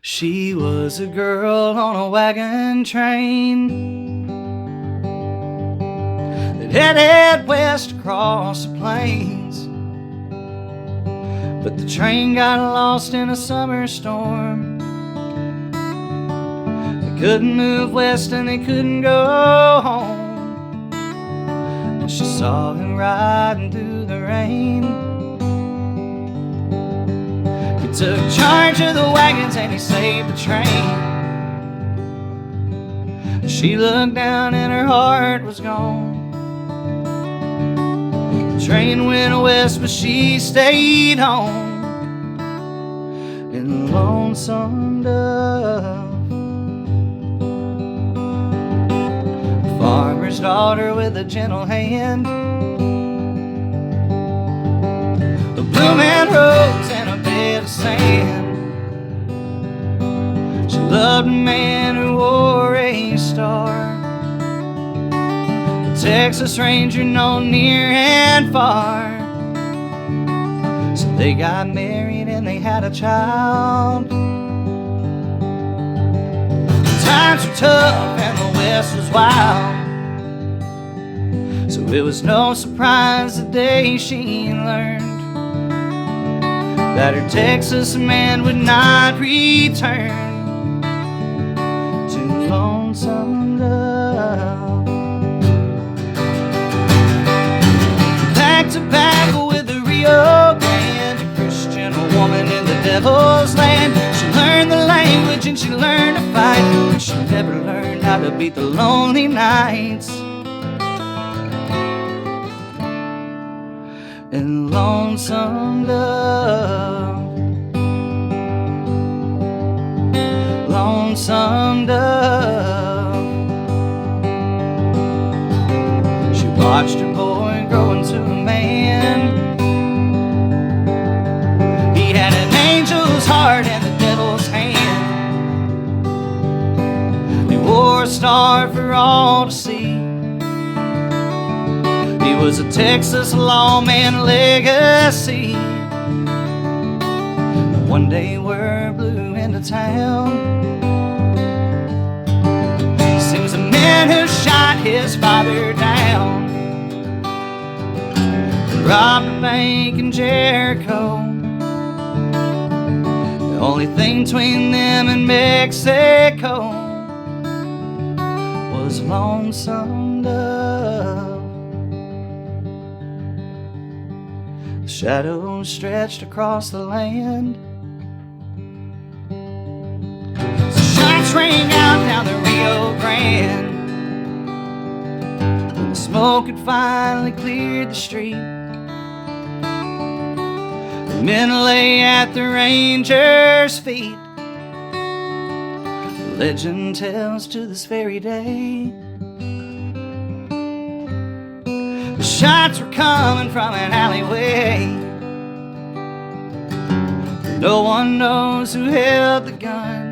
She was a girl on a wagon train that headed west across the plains. But the train got lost in a summer storm. They couldn't move west and they couldn't go home. And she saw him riding through the rain. He took charge of the wagons and he saved the train. She looked down and her heart was gone. The train went west but she stayed home in Lonesome Dove. A farmer's daughter with a gentle hand, a blooming rose and a bed of sand. She loved a man who wore a star, a Texas Ranger known near and far. So they got married and they had a child. The times were tough and the West was wild, so it was no surprise the day she learned that her Texas man would not return to Lonesome Dove. Packed tobacco with the Rio Grande, a Christian woman in the devil's land. She learned the language and she learned to fight, but she never learned how to beat the lonely nights in Lonesome Dove. Lonesome Dove. She watched her boy grow into a man. He had an angel's heart and the devil's hand. He wore a star for all to see. He was a Texas lawman legacy. One day word blew into town. Seems the man who shot his father down robbed a bank in Jericho. The only thing between them and Mexico was Lonesome Dove. The shadows stretched across the land. The shots rang out down the Rio Grande. When the smoke had finally cleared the street, the men lay at the ranger's feet. The legend tells to this very day, the shots were coming from an alleyway. No one knows who held the gun.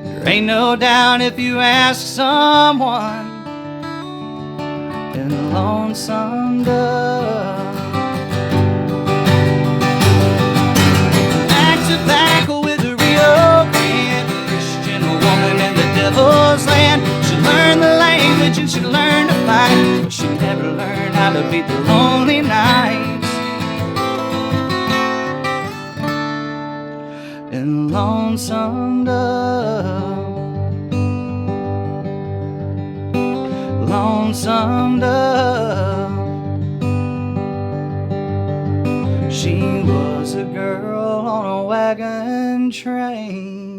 There ain't no doubt if you ask someone in Lonesome Dove. Packed tobacco with the Rio Grande, a Christian woman in the devil's land. She learned the language and she learned to fight, but she never learned how to beat the lonely nights in Lonesome Dove. Lonesome Dove. She was a girl on a wagon train.